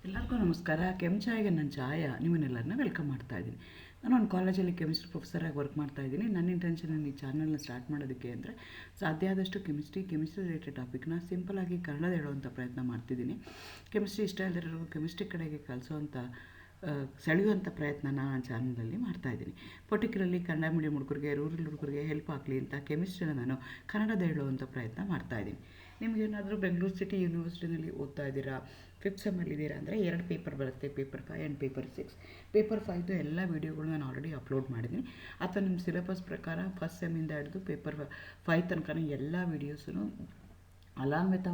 ಎಲ್ಲರಿಗೂ ನಮಸ್ಕಾರ. ಕೆಂಚಾಯಿಗೆ ನನ್ನ ಛಾಯಾ ನಿಮ್ಮನ್ನೆಲ್ಲರನ್ನ ವೆಲ್ಕಮ್ ಮಾಡ್ತಾ ಇದ್ದೀನಿ. ನಾನು ಒಂದು ಕಾಲೇಜಲ್ಲಿ ಕೆಮಿಸ್ಟ್ರಿ ಪ್ರೊಫೆಸರಾಗಿ ವರ್ಕ್ ಮಾಡ್ತಾ ಇದ್ದೀನಿ. ನನ್ನ ಇಂಟೆನ್ಷನ್ ಈ ಚಾನಲ್ನ ಸ್ಟಾರ್ಟ್ ಮಾಡೋದಕ್ಕೆ ಅಂದರೆ ಸಾಧ್ಯ ಆದಷ್ಟು ಕೆಮಿಸ್ಟ್ರಿ ರಿಲೇಟೆಡ್ ಟಾಪಿಕ್ನ ಸಿಂಪಲಾಗಿ ಕನ್ನಡದ ಹೇಳುವಂಥ ಪ್ರಯತ್ನ ಮಾಡ್ತಿದ್ದೀನಿ. ಕೆಮಿಸ್ಟ್ರಿ ಇಷ್ಟ ಇಲ್ಲದಿರೋರು ಕೆಮಿಸ್ಟ್ರಿ ಕಡೆಗೆ ಕಲಿಸೋವಂಥ ಸೆಳೆಯುವಂಥ ಪ್ರಯತ್ನ ನಾನು ಚಾನಲಲ್ಲಿ ಮಾಡ್ತಾಯಿದ್ದೀನಿ. ಪರ್ಟಿಕ್ಯುಲರ್ಲಿ ಕನ್ನಡ ಮೀಡಿಯಂ ಹುಡುಗರಿಗೆ, ರೂರಲ್ ಹುಡುಗರಿಗೆ ಹೆಲ್ಪ್ ಆಗಲಿ ಅಂತ ಕೆಮಿಸ್ಟ್ರಿನ ನಾನು ಕನ್ನಡದ ಹೇಳುವಂಥ ಪ್ರಯತ್ನ ಮಾಡ್ತಾಯಿದ್ದೀನಿ. ನಿಮಗೇನಾದರೂ ಬೆಂಗಳೂರು ಸಿಟಿ ಯೂನಿವರ್ಸಿಟಿನಲ್ಲಿ ಓದ್ತಾ ಇದ್ದೀರಾ, 5th ಸೆಮ್ಮಲ್ಲಿದ್ದೀರಾ ಅಂದರೆ 2 ಪೇಪರ್ ಬರುತ್ತೆ, ಪೇಪರ್ 5 ಆ್ಯಂಡ್ ಪೇಪರ್ 6. ಪೇಪರ್ 5ದು ಎಲ್ಲ ವೀಡಿಯೋಗಳು ನಾನು ಆಲ್ರೆಡಿ ಅಪ್ಲೋಡ್ ಮಾಡಿದ್ದೀನಿ. ಅಥವಾ ನಿಮ್ಮ ಸಿಲೆಬಸ್ ಪ್ರಕಾರ ಫಸ್ಟ್ ಸೆಮ್ಮಿಂದ ಹಿಡಿದು ಪೇಪರ್ 5 ತನಕ ಎಲ್ಲ ವೀಡಿಯೋಸೂ along with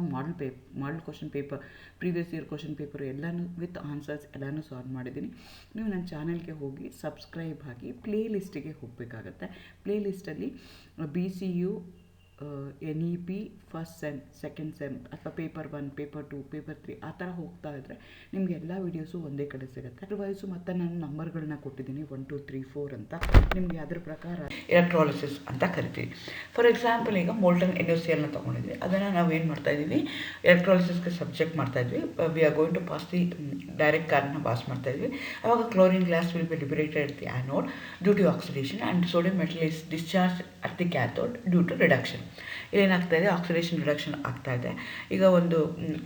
model question paper, previous year question paper ಎಲ್ಲನೂ ವಿತ್ ಆನ್ಸರ್ಸ್ ಎಲ್ಲನೂ ಸಾಲ್ವ್ ಮಾಡಿದ್ದೀನಿ. ನೀವು ನನ್ನ ಚಾನಲ್ಗೆ ಹೋಗಿ ಸಬ್ಸ್ಕ್ರೈಬ್ ಆಗಿ ಪ್ಲೇ ಲಿಸ್ಟಿಗೆ ಹೋಗಬೇಕಾಗತ್ತೆ. ಪ್ಲೇ ಲಿಸ್ಟಲ್ಲಿ BCU, NEP first sem, second sem ಅಥವಾ ಪೇಪರ್ 1, ಪೇಪರ್ 2, ಪೇಪರ್ 3 ಆ ಥರ ಹೋಗ್ತಾ ಇದ್ದರೆ ನಿಮಗೆ ಎಲ್ಲ ವೀಡಿಯೋಸು ಒಂದೇ ಕಡೆ ಸಿಗುತ್ತೆ. ಅದರ್ವೈಸು ಮತ್ತು ನಾನು ನಂಬರ್ಗಳನ್ನ ಕೊಟ್ಟಿದ್ದೀನಿ 1 2 3 4 ಅಂತ. ನಿಮಗೆ ಅದ್ರ ಪ್ರಕಾರ ಎಲೆಕ್ಟ್ರಾಲಿಸಿಸ್ ಅಂತ ಕರಿತೀವಿ. ಫಾರ್ ಎಕ್ಸಾಂಪಲ್ ಈಗ ಮೋಲ್ಟನ್ NaClನ ತೊಗೊಂಡಿದ್ವಿ, ಅದನ್ನು ನಾವು ಏನು ಮಾಡ್ತಾಯಿದ್ವಿ, ಎಲೆಕ್ಟ್ರಾಲಿಸಿಸ್ಗೆ ಸಬ್ಜೆಕ್ಟ್ ಮಾಡ್ತಾಯಿದ್ವಿ. We are going to pass the direct ಕರೆಂಟ್ನ ಪಾಸ್ ಮಾಡ್ತಾಯಿದ್ವಿ. ಆವಾಗ chlorine glass will be liberated at the anode due to oxidation and sodium metal is discharge at the cathode due to reduction. ಇಲ್ಲೇನಾಗ್ತಾಯಿದೆ, oxidation reduction ಆಗ್ತಾಯಿದೆ. ಈಗ ಒಂದು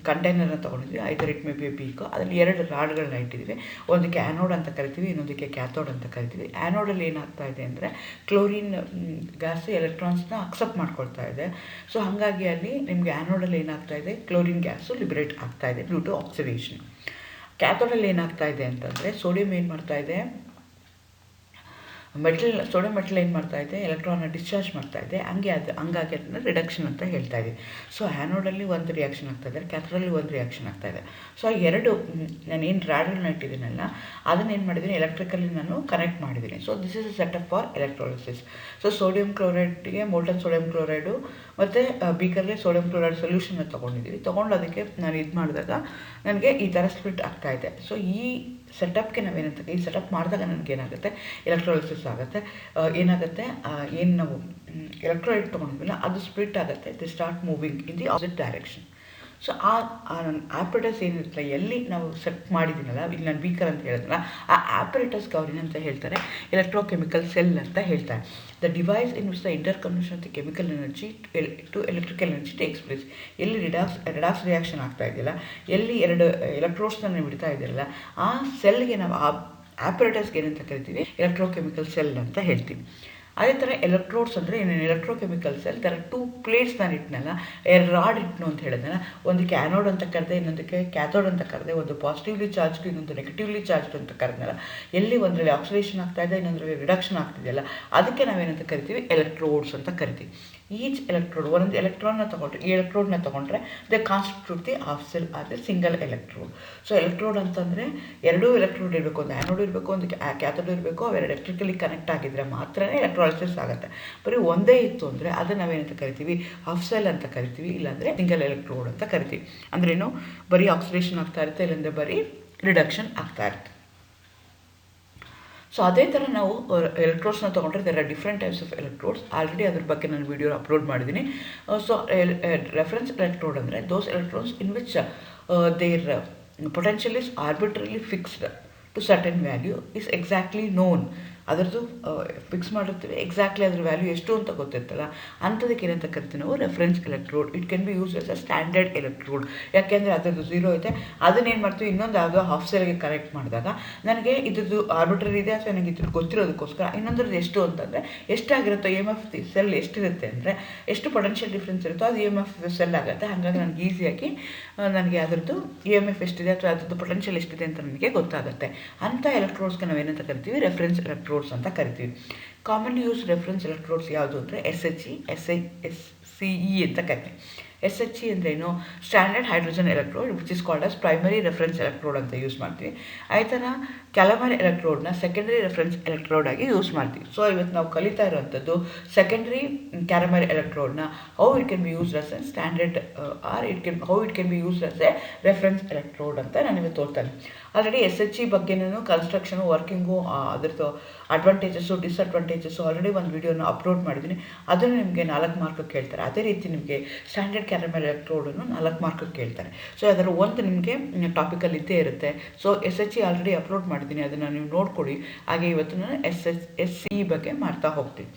ಕಂಟೈನರ್ನ ತೊಗೊಂಡಿದ್ವಿ, either it may be beaker, ಅದರಲ್ಲಿ 2 ರಾಡ್ಗಳನ್ನ ಇಟ್ಟಿದ್ವಿ. ಒಂದಕ್ಕೆ ಆ್ಯನೋಡ್ ಅಂತ ಕರಿತೀವಿ, ಇನ್ನೊಂದಕ್ಕೆ ಕ್ಯಾಥೋಡ್ ಅಂತ ಕರಿತೀವಿ. ಆ್ಯನೋಡಲ್ಲಿ ಏನಾಗ್ತಾ ಇದೆ ಅಂದರೆ ಕ್ಲೋರಿನ್ ಗ್ಯಾಸ್ ಎಲೆಕ್ಟ್ರಾನ್ಸ್ನ ಅಕ್ಸೆಪ್ಟ್ ಮಾಡ್ಕೊಳ್ತಾ ಇದೆ. ಸೊ ಹಾಗಾಗಿ ಅಲ್ಲಿ ನಿಮಗೆ ಆ್ಯನೋಡಲ್ಲಿ ಏನಾಗ್ತಾ ಇದೆ, ಕ್ಲೋರಿನ್ ಗ್ಯಾಸು ಲಿಬರೇಟ್ ಆಗ್ತಾ ಇದೆ ಡ್ಯೂ ಟು ಆಕ್ಸಿಡೇಷನ್. ಕ್ಯಾಥೋಡಲ್ಲಿ ಏನಾಗ್ತಾ ಇದೆ ಅಂತಂದರೆ ಸೋಡಿಯಂ ಏನು ಮಾಡ್ತಾ ಇದೆ, ಸೋಡಿಯಂ ಮೆಟಲ್ ಏನು ಮಾಡ್ತಾ ಇದೆ, ಎಲೆಕ್ಟ್ರಾನ್ನ ಡಿಸ್ಚಾರ್ಜ್ ಮಾಡ್ತಾ ಇದೆ. ಹಂಗಾಗಿ ಅದನ್ನು ರಿಡಕ್ಷನ್ ಅಂತ ಹೇಳ್ತಾ ಇದ್ದೀವಿ. ಸೊ ಆ್ಯನೋಡಲ್ಲಿ ಒಂದು ರಿಯಾಕ್ಷನ್ ಆಗ್ತಾ ಇದೆ, ಕ್ಯಾಥೋಡಲ್ಲಿ ಒಂದು ರಿಯಾಕ್ಷನ್ ಆಗ್ತಾ ಇದೆ. ಸೊ ಆ 2 ನಾನೇನು ರಾಡ್ಗಳನ್ನ ಇಟ್ಟಿದ್ದೀನಲ್ಲ ಅದನ್ನು ಏನು ಮಾಡಿದ್ದೀನಿ, ಎಲೆಕ್ಟ್ರಿಕಲ್ಲಿ ನಾನು ಕನೆಕ್ಟ್ ಮಾಡಿದ್ದೀನಿ. So this is a setup for electrolysis. So sodium ಕ್ಲೋರೈಡ್ಗೆ ಮೋಲ್ಟನ್ ಸೋಡಿಯಂ ಕ್ಲೋರೈಡು ಮತ್ತು ಬೀಕರ್ಗೆ ಸೋಡಿಯಂ ಕ್ಲೋರೈಡ್ ಸೊಲ್ಯೂಷನ್ನ ತೊಗೊಂಡಿದ್ದೀವಿ. ತೊಗೊಂಡು ಅದಕ್ಕೆ ನಾನು ಇದು ಮಾಡಿದಾಗ ನನಗೆ ಈ ಥರ ಸ್ಪ್ಲಿಟ್ ಆಗ್ತಾ ಇದೆ. ಸೊ ಈ ಸೆಟಪ್ಗೆ ನಾವೇನಂತ, ಈ ಸೆಟಪ್ ಮಾಡಿದಾಗ ನನಗೇನಾಗುತ್ತೆ, ಎಲೆಕ್ಟ್ರಾಲಿಸಿಸ್ ಆಗುತ್ತೆ. ಏನಾಗುತ್ತೆ, ಏನು ನಾವು ಎಲೆಕ್ಟ್ರೋಲೈಟ್ ತೊಗೊಂಡಿದ್ವಿಲ್ಲ ಅದು ಸ್ಪ್ಲಿಟ್ ಆಗುತ್ತೆ. The start moving in the opposite direction. So ಆ ಆಪ್ರೇಟಸ್ ಏನಿರುತ್ತಲ್ಲ, ಎಲ್ಲಿ ನಾವು ಸೆಟ್ ಮಾಡಿದ್ದೀನಲ್ಲ, ಇಲ್ಲಿ ನಾನು ಬೀಕರ್ ಅಂತ ಹೇಳಿದ್ನಲ್ಲ, ಆ ಆಪ್ರೇಟಸ್ಗೆ ಅವ್ರು ಏನಂತ ಹೇಳ್ತಾರೆ, ಎಲೆಕ್ಟ್ರೋಕೆಮಿಕಲ್ ಸೆಲ್ ಅಂತ ಹೇಳ್ತಾರೆ. The device in which the interconversion of the chemical energy to electrical energy takes place. ಎಲ್ಲಿ ರಿಡಾಕ್ಸ್ ರಿಯಾಕ್ಷನ್ ಆಗ್ತಾ ಇದೆಯಲ್ಲ, ಎಲ್ಲಿ 2 ಎಲೆಕ್ಟ್ರೋಡ್ಸ್ನ ನೀವು ಬಿಡ್ತಾ ಇದ್ದೀರಲ್ಲ, ಆ ಸೆಲ್ಗೆ ನಾವು ಆ ಆಪ್ರೇಟಸ್ಗೆ ಏನಂತ ಕರಿತೀವಿ, ಎಲೆಕ್ಟ್ರೋಕೆಮಿಕಲ್ ಸೆಲ್ ಅಂತ ಹೇಳ್ತೀವಿ. ಅದೇ ಥರ ಎಲೆಕ್ಟ್ರೋಡ್ಸ್ ಅಂದರೆ ಏನೇನು, ಎಲೆಕ್ಟ್ರೋಕೆಮಿಕಲ್ ಸೆಲ್ ಥರ 2 ಪ್ಲೇಟ್ಸ್ ನಾನು ಇಟ್ಟನಲ್ಲ, 2 ರಾಡ್ ಇಟ್ಟನು ಅಂತ ಹೇಳಿದ್ನಲ್ಲ, ಒಂದಕ್ಕೆ ಆ್ಯನೋಡ್ ಅಂತ ಕರೆದೆ, ಇನ್ನೊಂದಕ್ಕೆ ಕ್ಯಾಥೋಡ್ ಅಂತ ಕರೆದೆ, ಒಂದು ಪಾಸಿಟಿವ್ಲಿ ಚಾರ್ಜ್ಡ್ ಇನ್ನೊಂದು ನೆಗೆಟಿವ್ಲಿ ಚಾರ್ಜ್ಡ್ ಅಂತ ಕರೆದ್ನಲ್ಲ. ಎಲ್ಲಿ ಒಂದರಲ್ಲಿ ಆಕ್ಸಿಡೇಷನ್ ಆಗ್ತಾ ಇದೆ, ಇನ್ನೊಂದರಲ್ಲಿ ರಿಡಕ್ಷನ್ ಆಗ್ತಿದೆಯಲ್ಲ, ಅದಕ್ಕೆ ನಾವೇನಂತ ಕರಿತೀವಿ, ಎಲೆಕ್ಟ್ರೋಡ್ಸ್ ಅಂತ ಕರಿತೀವಿ. ಈಚ್ ಎಲೆಕ್ಟ್ರೋಡ್, ಒಂದೊಂದು ಎಲೆಕ್ಟ್ರಾನ್ನ ತೊಗೊಂಡ್ರೆ, ಈ ಎಲೆಕ್ಟ್ರೋಡ್ನ ತೊಗೊಂಡ್ರೆ they constitute the half cell ಆದರೆ ಸಿಂಗಲ್ ಎಲೆಕ್ಟ್ರೋಡ್. ಸೊ ಎಲೆಕ್ಟ್ರೋಡ್ ಅಂತಂದರೆ 2 ಎಲೆಕ್ಟ್ರೋಡ್ ಇರಬೇಕು, ಒಂದು ಆ್ಯನೋಡ್ ಇರಬೇಕು, ಒಂದು ಕ್ಯಾಥೋಡ್ ಇರಬೇಕು. ಅವೆರಡು ಎಲೆಕ್ಟ್ರಿಕಲಿ ಕನೆಕ್ಟ್ ಆಗಿದ್ದರೆ ಮಾತ್ರ ಎಲೆಕ್ಟ್ರಾಲಿಸಿಸ್ ಆಗುತ್ತೆ. ಬರೀ ಒಂದೇ ಇತ್ತು ಅಂದರೆ ಅದನ್ನು ನಾವೇನಂತ ಕರಿತೀವಿ, ಹಾಫ್ ಸೆಲ್ ಅಂತ ಕರಿತೀವಿ, ಇಲ್ಲಾಂದರೆ ಸಿಂಗಲ್ ಎಲೆಕ್ಟ್ರೋಡ್ ಅಂತ ಕರಿತೀವಿ. ಅಂದ್ರೇನು, ಬರೀ ಆಕ್ಸಿಡೇಷನ್ ಆಗ್ತಾ ಇರುತ್ತೆ, ಇಲ್ಲಾಂದರೆ ಬರೀ ರಿಡಕ್ಷನ್ ಆಗ್ತಾ ಇರುತ್ತೆ. ಸೊ ಅದೇ ಥರ ನಾವು ಎಲೆಕ್ಟ್ರೋಡ್ಸ್ನ ತೊಗೊಂಡ್ರೆ there are different types of electrodes. Already ಅದ್ರ ಬಗ್ಗೆ ನಾನು ವಿಡಿಯೋ ಅಪ್ಲೋಡ್ ಮಾಡಿದ್ದೀನಿ. ಸೊ ರೆಫರೆನ್ಸ್ ಎಲೆಕ್ಟ್ರೋಡ್ ಅಂದರೆ those electrodes in which their potential is arbitrarily fixed to certain value is exactly known. ಅದರದ್ದು ಫಿಕ್ಸ್ ಮಾಡಿರ್ತೀವಿ, ಎಕ್ಸಾಕ್ಟ್ಲಿ ಅದ್ರ ವ್ಯಾಲ್ಯೂ ಎಷ್ಟು ಅಂತ ಗೊತ್ತಿರ್ತಲ್ಲ, ಅಂಥದಕ್ಕೆ ಏನಂತ ಕರಿತೀವಿ ನಾವು reference electrode. It can be use as a standard electrode. ಯಾಕೆಂದರೆ ಅದರದ್ದು 0 ಇದೆ, ಅದನ್ನೇನು ಮಾಡ್ತೀವಿ, ಇನ್ನೊಂದು ಯಾವುದೋ ಹಾಫ್ ಸೆಲ್ಗೆ ಕನೆಕ್ಟ್ ಮಾಡಿದಾಗ ನನಗೆ ಇದ್ರದ್ದು ಆರ್ಬಿಟ್ರರಿ ಇದೆ ಅಥವಾ ನನಗೆ ಇದ್ರ ಗೊತ್ತಿರೋದಕ್ಕೋಸ್ಕರ ಇನ್ನೊಂದ್ರದ್ದು ಎಷ್ಟು ಅಂತಂದರೆ ಎಷ್ಟಾಗಿರುತ್ತೋ EMF ಸೆಲ್ ಎಷ್ಟಿರುತ್ತೆ ಅಂದರೆ ಎಷ್ಟು ಪೊಟೆನ್ಷಿಯಲ್ ಡಿಫ್ರೆನ್ಸ್ ಇರುತ್ತೋ ಅದು EMF ಸೆಲ್ ಆಗುತ್ತೆ. ಹಾಗಾಗಿ ನನಗೆ ಈಸಿಯಾಗಿ ನನಗೆ ಅದರದ್ದು EMF ಎಷ್ಟಿದೆ ಅಥವಾ ಅದರದ್ದು ಪೊಟೆನ್ಷಿಯಲ್ ಎಷ್ಟಿದೆ ಅಂತ ನನಗೆ ಗೊತ್ತಾಗುತ್ತೆ. ಅಂಥ ಎಲೆಕ್ಟ್ರೋಡ್ಸ್ಗೆ ನಾವೇನಂತ ಕರಿತೀವಿ, ರೆಫರೆನ್ಸ್ ಎಲೆಕ್ಟ್ರೋಡ್ಸ್ ಅಂತ ಕರಿತೀವಿ. ಕಾಮನ್ಲಿ ಯೂಸ್ ರೆಫರೆನ್ಸ್ ಎಲೆಕ್ಟ್ರೋಡ್ಸ್ ಯಾವುದು ಅಂದರೆ SHE, SCE ಅಂತ ಕರಿತೀವಿ. SHE ಅಂದ್ರೇನು, standard hydrogen electrode which is called as primary reference electrode ಅಂತ ಯೂಸ್ ಮಾಡ್ತೀವಿ. ಅದೇ ಥರ ಕ್ಯಾಲಮರ್ ಎಲೆಕ್ಟ್ರೋಡ್ನ ಸೆಕೆಂಡರಿ ರೆಫರೆನ್ಸ್ ಎಲೆಕ್ಟ್ರೋಡ್ ಆಗಿ ಯೂಸ್ ಮಾಡ್ತೀವಿ. ಸೊ ಇವತ್ತು ನಾವು ಕಲಿತಾ ಇರುವಂಥದ್ದು ಸೆಕೆಂಡರಿ ಕ್ಯಾಲಮರ್ ಎಲೆಕ್ಟ್ರೋಡ್ನ how it can be used as a standard or how it can be used as a reference electrode ಅಂತ ನಾನು ಇವತ್ತು ತೋರ್ತಾನೆ. ಆಲ್ರೆಡಿ SHE ಬಗ್ಗೆನೂ ಕನ್ಸ್ಟ್ರಕ್ಷನು, ವರ್ಕಿಂಗು, ಅದರದ್ದು ಅಡ್ವಾಂಟೇಜಸ್ಸು, ಡಿಸ್ಅಡ್ವಾಂಟೇಜಸ್ಸು ಆಲ್ರೆಡಿ ಒಂದು ವಿಡಿಯೋನ ಅಪ್ಲೋಡ್ ಮಾಡಿದ್ದೀನಿ. ಅದನ್ನು ನಿಮಗೆ 4 ಮಾರ್ಕ್ ಕೇಳ್ತಾರೆ. ಅದೇ ರೀತಿ ನಿಮಗೆ ಸ್ಟ್ಯಾಂಡರ್ಡ್ ಕ್ಯಾರಮೆಲ್ ಎಲೆಕ್ಟ್ರೋಡನ್ನು 4 ಮಾರ್ಕ್ಗೆ ಕೇಳ್ತಾರೆ. ಸೊ ಅದರ ಒಂದು ನಿಮಗೆ ಟಾಪಿಕಲ್ಲಿ ಇದ್ದೇ ಇರುತ್ತೆ. ಸೊ SHE ಆಲ್ರೆಡಿ ಅಪ್ಲೋಡ್ ಮಾಡಿದ್ದೀನಿ, ಅದನ್ನು ನೀವು ನೋಡ್ಕೊಳ್ಳಿ. ಹಾಗೆ ಇವತ್ತು ನಾನು SCE ಬಗ್ಗೆ ಮಾಡ್ತಾ ಹೋಗ್ತೀನಿ.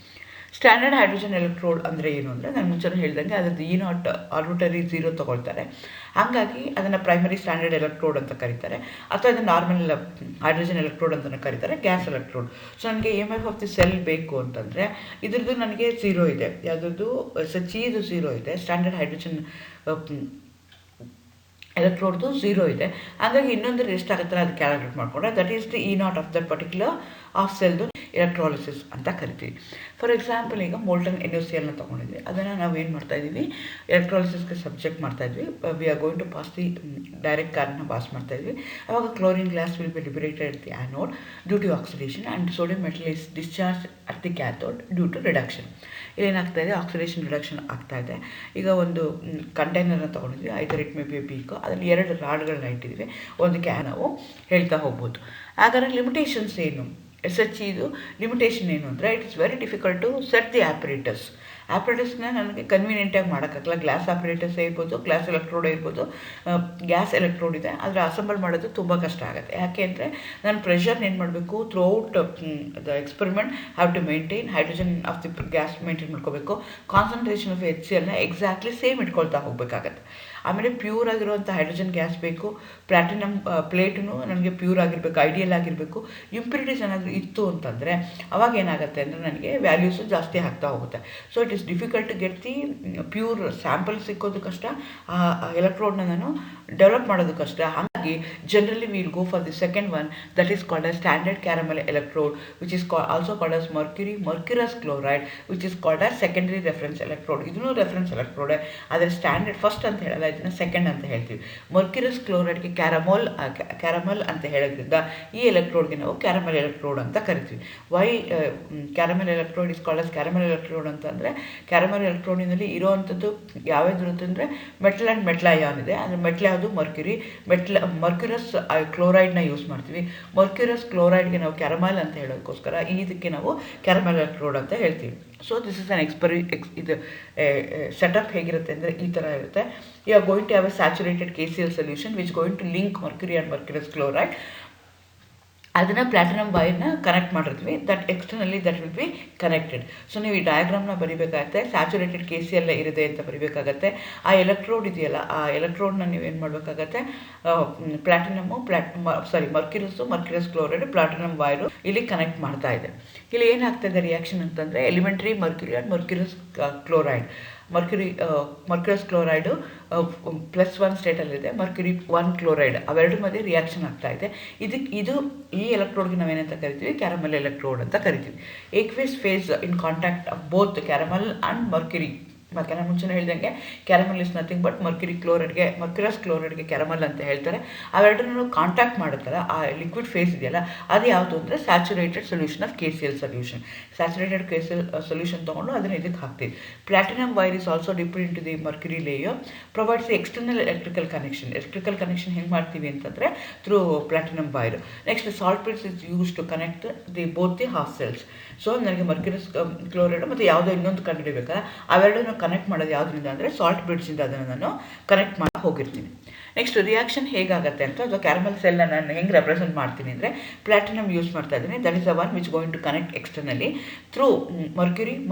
ಸ್ಟ್ಯಾಂಡರ್ಡ್ ಹೈಡ್ರೋಜನ್ ಎಲೆಕ್ಟ್ರೋಡ್ ಅಂದರೆ ಏನು ಅಂದರೆ, ನಾನು ಮುಂಚೆ ಹೇಳ್ದಂಗೆ ಅದರದ್ದು E0 ಆರ್ಬಿಟರಿ 0 ತೊಗೊಳ್ತಾರೆ. ಹಾಗಾಗಿ ಅದನ್ನು ಪ್ರೈಮರಿ ಸ್ಟ್ಯಾಂಡರ್ಡ್ ಎಲೆಕ್ಟ್ರೋಡ್ ಅಂತ ಕರೀತಾರೆ, ಅಥವಾ ಅದನ್ನು ನಾರ್ಮಲ್ ಹೈಡ್ರೋಜನ್ ಎಲೆಕ್ಟ್ರೋಡ್ ಅಂತ ಕರೀತಾರೆ, ಗ್ಯಾಸ್ ಎಲೆಕ್ಟ್ರೋಡ್. ಸೊ ನನಗೆ EMF ಆಫ್ ದಿ ಸೆಲ್ ಬೇಕು ಅಂತಂದರೆ ಇದ್ರದ್ದು ನನಗೆ 0 ಇದೆ, ಯಾವುದದ್ದು SHEದು 0 ಇದೆ, ಸ್ಟ್ಯಾಂಡರ್ಡ್ ಹೈಡ್ರೋಜನ್ ಎಲೆಕ್ಟ್ರೋಡ್ದು 0 ಇದೆ. ಹಾಗಾಗಿ ಇನ್ನೊಂದು ಎಷ್ಟಾಗುತ್ತಲ್ಲ ಅದು ಕ್ಯಾಲ್ಕುಲೇಟ್ ಮಾಡಿಕೊಂಡ್ರೆ that is the E0 of that particular of ಸೆಲ್ದು ಎಲೆಕ್ಟ್ರಾಲಿಸಿಸ್ ಅಂತ ಕರಿತೀವಿ. ಫಾರ್ ಎಕ್ಸಾಂಪಲ್, ಈಗ ಮೋಲ್ಟನ್ NaClನ ತೊಗೊಂಡಿದ್ವಿ, ಅದನ್ನು ನಾವು ಏನು ಮಾಡ್ತಾಯಿದ್ವಿ, ಎಲೆಕ್ಟ್ರಾಲಿಸಿಸ್ಗೆ ಸಬ್ಜೆಕ್ಟ್ ಮಾಡ್ತಾಯಿದ್ವಿ. We are going to pass the direct ಕರೆಂಟ್ನ ಪಾಸ್ ಮಾಡ್ತಾಯಿದ್ವಿ. ಆವಾಗ chlorine glass will be liberated the anode due to oxidation and sodium metal is discharge at the cathode due to reduction. ಇಲ್ಲೇನಾಗ್ತಾಯಿದೆ, ಆಕ್ಸಿಡೇಷನ್ ರಿಡಕ್ಷನ್ ಆಗ್ತಾಯಿದೆ. ಈಗ ಒಂದು ಕಂಟೈನರ್ನ ತೊಗೊಂಡಿದ್ವಿ, either it may B ಬೀಕೋ, ಅದರಲ್ಲಿ 2 ರಾಡ್ಗಳನ್ನ ಇಟ್ಟಿದ್ವಿ, ಒಂದಕ್ಕೆ ನಾವು ಹೇಳ್ತಾ ಹೋಗ್ಬೋದು. ಹಾಗಾದರೆ ಲಿಮಿಟೇಷನ್ಸ್ ಏನು, SHEದು ಲಿಮಿಟೇಷನ್ ಏನು ಅಂದರೆ, it is very difficult to set the ಆ್ಯಪ್ರೇಟಸ್ನ ನನಗೆ ಕನ್ವೀನಿಯೆಂಟಾಗಿ ಮಾಡೋಕ್ಕಾಗಲ್ಲ. ಗ್ಲಾಸ್ ಆಪ್ರೇಟರ್ಸೇ ಇರ್ಬೋದು, ಗ್ಲಾಸ್ ಎಲೆಕ್ಟ್ರೋಡೇ ಇರ್ಬೋದು, ಗ್ಯಾಸ್ ಎಲೆಕ್ಟ್ರೋಡ್ ಇದೆ, ಆದರೆ ಅಸೆಂಬಲ್ ಮಾಡೋದು ತುಂಬ ಕಷ್ಟ ಆಗುತ್ತೆ. ಯಾಕೆ ಅಂದರೆ ನಾನು ಪ್ರೆಷರ್ನ ಏನು ಮಾಡಬೇಕು, throughout the experiment have to maintain hydrogen of the gas maintain ಮಾಡ್ಕೋಬೇಕು, ಕಾನ್ಸಂಟ್ರೇಷನ್ ಆಫ್ HClನ ಎಕ್ಸಾಕ್ಟ್ಲಿ ಸೇಮ್ ಇಟ್ಕೊಳ್ತಾ ಹೋಗಬೇಕಾಗತ್ತೆ. ಆಮೇಲೆ ಪ್ಯೂರ್ ಆಗಿರುವಂಥ ಹೈಡ್ರೋಜನ್ ಗ್ಯಾಸ್ ಬೇಕು, ಪ್ಲಾಟಿನಮ್ ಪ್ಲೇಟೂ ನನಗೆ ಪ್ಯೂರ್ ಆಗಿರಬೇಕು, ಐಡಿಯಲ್ ಆಗಿರಬೇಕು. ಇಂಪ್ಯೂರಿಟೀಸ್ ಏನಾದರೂ ಇತ್ತು ಅಂತಂದರೆ ಅವಾಗ ಏನಾಗುತ್ತೆ ಅಂದರೆ ನನಗೆ ವ್ಯಾಲ್ಯೂಸು ಜಾಸ್ತಿ ಆಗ್ತಾ ಹೋಗುತ್ತೆ. So it is difficult to get the pure sample ಸಿಕ್ಕೋದು ಕಷ್ಟ, ಆ ಎಲೆಕ್ಟ್ರೋಡ್ನ ನಾನು ಡೆವಲಪ್ ಮಾಡೋದು ಕಷ್ಟ. ಹಾಗಾಗಿ generally will go for the second one, that is called as standard caramel electrode, which is also called as mercurous chloride, which is called as secondary reference electrode. ಇದೂ reference ಎಲೆಕ್ಟ್ರೋಡೆ, ಆದರೆ ಸ್ಟ್ಯಾಂಡರ್ಡ್ ಫಸ್ಟ್ ಅಂತ ಹೇಳಲ್ಲ, ಇದನ್ನು second ಅಂತ ಹೇಳ್ತೀವಿ. ಮರ್ಕ್ಯುರಸ್ ಕ್ಲೋರೈಡ್ಗೆ caramel ಅಂತ ಹೇಳೋದ್ರಿಂದ ಈ ಎಲೆಕ್ಟ್ರೋಡ್ಗೆ ನಾವು ಕ್ಯಾರಮೆಲ್ ಎಲೆಕ್ಟ್ರೋಡ್ ಅಂತ ಕರಿತೀವಿ. Why calomel electrode is called as calomel electrode ಅಂತಂದರೆ, ಕ್ಯಾರಮೆಲ್ ಎಲೆಕ್ಟ್ರೋಡಿನಲ್ಲಿ ಇರೋವಂಥದ್ದು ಯಾವ್ಯಾವುದು ಇರುತ್ತೆ ಅಂದರೆ ಮೆಟಲ್ ಆ್ಯಂಡ್ ಮೆಟಲ್ ಅಯಾನ್ ಇದೆ. ಅಂದರೆ ಮೆಟಲ್ ಯಾವುದು, ಮರ್ಕ್ಯುರಸ್ ಕ್ಲೋರೈಡ್ನ ಯೂಸ್ ಮಾಡ್ತೀವಿ. ಮರ್ಕ್ಯುರಸ್ ಕ್ಲೋರೈಡ್ಗೆ ನಾವು ಕ್ಯಾರಮಲ್ ಅಂತ ಹೇಳೋದಕ್ಕೋಸ್ಕರ ಇದಕ್ಕೆ ನಾವು ಕ್ಯಾರಮೆಲ್ ಎಲೆಕ್ಟ್ರೋಡ್ ಅಂತ ಹೇಳ್ತೀವಿ. ಸೊ ದಿಸ್ ಇಸ್ ಅನ್ ಇದು ಸೆಟಪ್ ಹೇಗಿರುತ್ತೆ ಅಂದರೆ ಈ ಥರ ಇರುತ್ತೆ. You are going to have a saturated KCl solution which going to link mercury and mercurous chloride. ಅದನ್ನು ಪ್ಲಾಟಿನಮ್ ವೈರ್ನ ಕನೆಕ್ಟ್ ಮಾಡಿರ್ತೀವಿ, that externally that will be connected. So ನೀವು ಈ ಡಯಾಗ್ರಾಮ್ನ ಬರೀಬೇಕಾಗತ್ತೆ, ಸ್ಯಾಚುರೇಟೆಡ್ KCl ಇರಿದೆ ಅಂತ ಬರೀಬೇಕಾಗತ್ತೆ. ಆ ಎಲೆಕ್ಟ್ರೋಡ್ ಇದೆಯಲ್ಲ, ಆ ಎಲೆಕ್ಟ್ರೋಡ್ನ ನೀವು ಏನು ಮಾಡಬೇಕಾಗತ್ತೆ, ಮರ್ಕ್ಯುರಸ್ ಕ್ಲೋರೈಡ್ ಪ್ಲಾಟಿನಮ್ ವೈರು ಇಲ್ಲಿ ಕನೆಕ್ಟ್ ಮಾಡ್ತಾ ಇದೆ. ಇಲ್ಲಿ ಏನಾಗ್ತಾಯಿದೆ ರಿಯಾಕ್ಷನ್ ಅಂತಂದರೆ, elementary mercury and mercurous chloride, mercurous chloride +1 ಸ್ಟೇಟಲ್ಲಿದೆ, ಮರ್ಕ್ಯುರಿ 1 ಕ್ಲೋರೈಡ್, ಅವೆರಡು ಮಧ್ಯೆ ರಿಯಾಕ್ಷನ್ ಆಗ್ತಾ ಇದೆ. ಇದು ಈ ಎಲೆಕ್ಟ್ರೋಡ್ಗೆ ನಾವೇನಂತ ಕರಿತೀವಿ, ಕ್ಯಾರಮೆಲ್ ಎಲೆಕ್ಟ್ರೋಡ್ ಅಂತ ಕರಿತೀವಿ. Aqueous phase in contact of both caramel and mercury. ಮತ್ತು ನಾನು ಮುಂಚೆ ಹೇಳ್ದಂಗೆ caramel is nothing but mercurous ಕ್ಲೋರೈಡ್ಗೆ ಕ್ಯಾರಮೆಲ್ ಅಂತ ಹೇಳ್ತಾರೆ. ಅವೆರಡನ್ನು ಕಾಂಟ್ಯಾಕ್ಟ್ ಮಾಡುತ್ತಾರೆ. ಆ ಲಿಕ್ವಿಡ್ ಫೇಸ್ ಇದೆಯಲ್ಲ, ಅದು ಯಾವುದು ಅಂದರೆ saturated solution of KCl solution. Saturated KCl solution ತೊಗೊಂಡು ಅದನ್ನು ಇದಕ್ಕೆ ಹಾಕ್ತೀವಿ. Platinum wire is also dipped into the mercury layer, provides the external electrical connection ಹೆಂಗೆ ಮಾಡ್ತೀವಿ ಅಂತಂದರೆ through platinum wire. Next salt bridge is use to connect both the half cells. So ನನಗೆ mercurous chloride ಮತ್ತು ಯಾವುದೋ ಇನ್ನೊಂದು ಕಂಡುಹಿಡಿಬೇಕಲ್ಲ, ಅವೆರಡನ್ನು connect ಮಾಡೋದು ಯಾವುದರಿಂದ ಅಂದರೆ ಸಾಲ್ಟ್ ಬ್ರಿಡ್ಜಿಂದ ಅದನ್ನು ನಾನು ಕನೆಕ್ಟ್ ಮಾಡಿ ಹೋಗಿರ್ತೀನಿ. ನೆಕ್ಸ್ಟ್ ರಿಯಾಕ್ಷನ್ ಹೇಗಾಗುತ್ತೆ ಅಂತ, ಅದು ಕ್ಯಾರಮೆಲ್ ಸೆಲ್ನ ನಾನು ಹೆಂಗೆ ರೆಪ್ರೆಸೆಂಟ್ ಮಾಡ್ತೀನಿ ಅಂದರೆ, ಪ್ಲಾಟಿನಮ್ ಯೂಸ್ ಮಾಡ್ತಾ ಇದ್ದೀನಿ, that is the one which going to connect externally through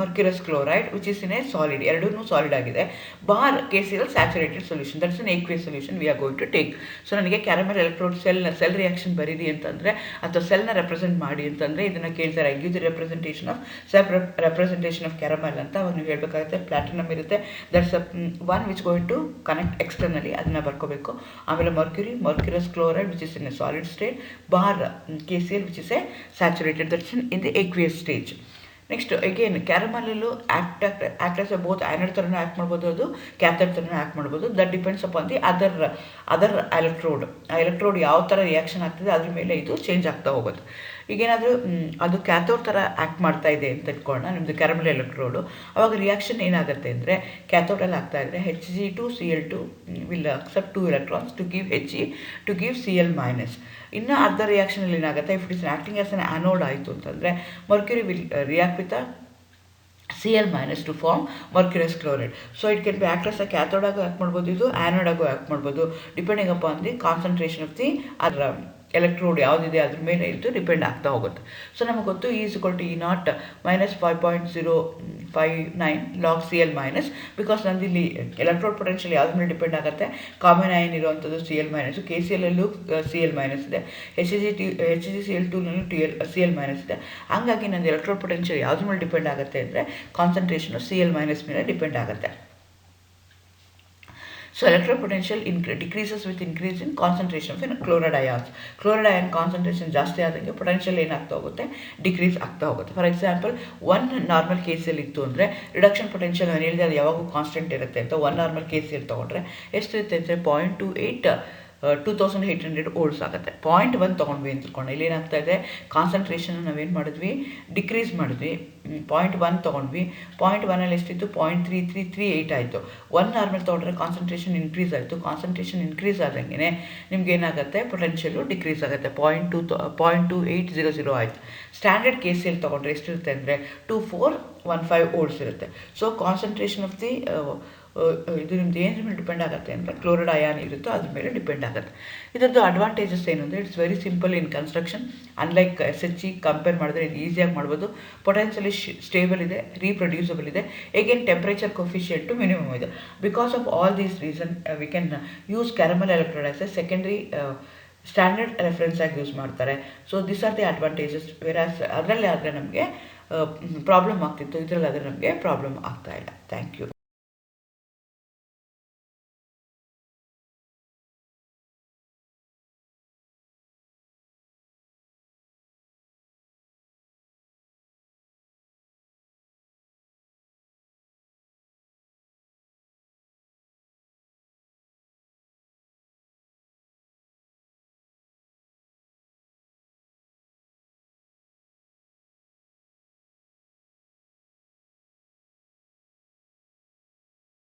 mercurous chloride which is in a solid, ಎರಡೂ ಸಾಲಿಡ್ ಆಗಿದೆ, bar KCl saturated solution, that's an aqueous solution we are going to take. So ನನಗೆ calomel electrode cell reaction ಬರೀರಿ ಅಂತಂದರೆ, ಅಥವಾ ಸೆಲ್ನ represent ಮಾಡಿ ಅಂತಂದರೆ ಇದನ್ನು ಕೇಳ್ತಾರೆ, give the representation of calomel ಅಂತ ನೀವು ಹೇಳಬೇಕಾಗುತ್ತೆ. ಪ್ಲಾಟಿನಮ್ ಇರುತ್ತೆ, that's one which going to connect externally, ಅದನ್ನು ಬರ್ಕೋಬೇಕು. ಆಮೇಲೆ mercurous chloride which is in a solid state, bar KCl which is a saturated, that's in the aqueous stage. Next again ಕ್ಯಾರಮಲಲ್ಲೂ act as a both anode ಥರನೂ act ಮಾಡ್ಬೋದು, ಅದು cathode ಥರನೂ act ಮಾಡ್ಬೋದು. That depends upon the other electrode. ಆ electrode ಯಾವ ಥರ reaction ಆಗ್ತದೆ ಅದ್ರ ಮೇಲೆ ಇದು ಚೇಂಜ್ ಆಗ್ತಾ ಹೋಗುತ್ತೆ. ಈಗೇನಾದರೂ ಅದು ಕ್ಯಾಥೋಡ್ ಥರ ಆ್ಯಕ್ಟ್ ಮಾಡ್ತಾ ಇದೆ ಅಂತ ಇಟ್ಕೊಳ್ಳೋಣ ನಿಮ್ಮದು ಕ್ಯಾರಮೆಲ್ ಎಲೆಕ್ಟ್ರೋಡು, ಆವಾಗ ರಿಯಾಕ್ಷನ್ ಏನಾಗುತ್ತೆ ಅಂದರೆ, ಕ್ಯಾಥೋಡಲ್ಲಿ ಆಗ್ತಾ ಇದ್ದರೆ Hg2Cl2 will accept 2 electrons to give He to give Cl-. ಇನ್ನು ಅರ್ಧ ರಿಯಾಕ್ಷನಲ್ಲಿ ಏನಾಗುತ್ತೆ, if it is acting as an anode ಆಯಿತು ಅಂತಂದರೆ, mercury will react with Cl minus to form mercurous chloride. So it can be act as a cathode ಆಗು act ಮಾಡ್ಬೋದು, ಇದು anode ಆಗು ಆ್ಯಕ್ಟ್ ಮಾಡ್ಬೋದು, depending upon the concentration of the ಅದರ electrode ಯಾವುದಿದೆ ಅದ್ರ ಮೇಲೆ ಇದು ಡಿಪೆಂಡ್ ಆಗ್ತಾ ಹೋಗುತ್ತೆ. ಸೊ ನಮಗೆ ಗೊತ್ತು E=E0 minus 5.059 log Cl minus, because ನಂದು ಇಲ್ಲಿ ಎಲೆಕ್ಟ್ರೋಡ್ ಪೊಟೆನ್ಷಿಯಲ್ ಯಾವ್ದ್ರ ಮೇಲೆ ಡಿಪೆಂಡ್ ಆಗುತ್ತೆ, ಕಾಮನ್ ಅಯನ್ ಇರುವಂಥದ್ದು Cl ಮೈನಸ್, KCl ಅಲ್ಲೂ Cl ಮೈನಸ್ ಇದೆ, HgCl2ನಲ್ಲೂ Cl ಮೈನಸ್ ಇದೆ. ಹಂಗಾಗಿ ನಂದು ಎಲೆಕ್ಟ್ರೋಡ್ ಪೊಟೆನ್ಷಿಯಲ್ ಯಾವ್ದ್ರ ಮೇಲೆ ಡಿಪೆಂಡ್ ಆಗುತ್ತೆ ಅಂದರೆ ಕಾನ್ಸಂಟ್ರೇಷನು Cl ಮೈನಸ್ ಮೇಲೆ ಡಿಪೆಂಡ್ ಆಗುತ್ತೆ. So electrode potential decreases with increase in concentration of chloride ions. Chloride ion concentration ಜಾಸ್ತಿ ಆದಂಗೆ ಪೊಟೆನ್ಷಿಯಲ್ ಏನಾಗ್ತಾ ಹೋಗುತ್ತೆ, ಡಿಕ್ರೀಸ್ ಆಗ್ತಾ ಹೋಗುತ್ತೆ. ಫಾರ್ ಎಕ್ಸಾಂಪಲ್ 1 ನಾರ್ಮಲ್ KCl ಇತ್ತು ಅಂದರೆ ರಿಡಕ್ಷನ್ ಪೊಟೆನ್ಷಿಯಲ್ ನಾನು ಹೇಳಿದೆ ಅದು ಯಾವಾಗೂ ಕಾನ್ಸ್ಟೆಂಟ್ ಇರುತ್ತೆ ಅಂತ. 1 ನಾರ್ಮಲ್ KCl ತೊಗೊಂಡ್ರೆ ಎಷ್ಟಿರುತ್ತೆ ಅಂದರೆ 0.28 2800 ವೋಲ್ಟ್ಸ್ ಆಗುತ್ತೆ. 0.1 ತೊಗೊಂಡ್ವಿ ಅಂತ ತಿಳ್ಕೊಂಡು ಇಲ್ಲಿ ಏನಾಗ್ತಾ ಇದೆ, ಕಾನ್ಸಂಟ್ರೇಷನ್ ನಾವೇನು ಮಾಡಿದ್ವಿ, ಡಿಕ್ರೀಸ್ ಮಾಡಿದ್ವಿ. 0.1 ತೊಗೊಂಡ್ವಿ, 0.1ಅಲ್ಲಿ ಎಷ್ಟಿತ್ತು, 0.3338 ಆಯಿತು. 1 ನಾರ್ಮಲ್ ತೊಗೊಂಡ್ರೆ ಕಾನ್ಸಂಟ್ರೇಷನ್ ಇನ್ಕ್ರೀಸ್ ಆಯಿತು. ಕಾನ್ಸಂಟ್ರೇಷನ್ ಇನ್ಕ್ರೀಸ್ ಆದಂಗೆ ನಿಮ್ಗೆ ಏನಾಗುತ್ತೆ, ಪೊಟೆನ್ಷಿಯಲು ಡಿಕ್ರೀಸ್ ಆಗುತ್ತೆ. 0.2800 ಆಯಿತು. ಸ್ಟ್ಯಾಂಡರ್ಡ್ KCl ತೊಗೊಂಡ್ರೆ ಎಷ್ಟಿರುತ್ತೆ ಅಂದರೆ 2415 ವೋಲ್ಟ್ಸ್ ಇರುತ್ತೆ. ಸೊ ಕಾನ್ಸಂಟ್ರೇಷನ್ ಆಫ್ ದಿ ಇದು ನಿಮ್ದು ಏನ್ರ ಮೇಲೆ ಡಿಪೆಂಡ್ ಆಗುತ್ತೆ ಅಂದರೆ ಕ್ಲೋರೈಡ್ ಅಯಾನ್ ಇರುತ್ತೋ ಅದ್ರ ಮೇಲೆ ಡಿಪೆಂಡ್ ಆಗುತ್ತೆ. ಇದರದ್ದು ಅಡ್ವಾಂಟೇಜಸ್ ಏನು ಅಂದರೆ it's very simple in construction. Unlike SHE compare ಮಾಡಿದ್ರೆ ಇದು ಈಸಿಯಾಗಿ ಮಾಡ್ಬೋದು. ಪೊಟೆನ್ಷಿಯಲಿ ಸ್ಟೇಬಲ್ ಇದೆ, ರೀಪ್ರೊಡ್ಯೂಸಬಲ್ ಇದೆ. ಎಗೇನ್ ಟೆಂಪ್ರೇಚರ್ ಕೊಫಿಷಿಯಂಟು ಮಿನಿಮಮ್ ಇದೆ. Because of all these reason we can use calomel electrode as a secondary standard reference ಆಗಿ ಯೂಸ್ ಮಾಡ್ತಾರೆ. So this are the advantages. Whereas ಅದರಲ್ಲಿ ಆದರೆ ನಮಗೆ ಪ್ರಾಬ್ಲಮ್ ಆಗ್ತಿತ್ತು, ಇದರಲ್ಲಿ ಆದರೆ ನಮಗೆ ಪ್ರಾಬ್ಲಮ್ ಆಗ್ತಾ ಇಲ್ಲ. Thank you.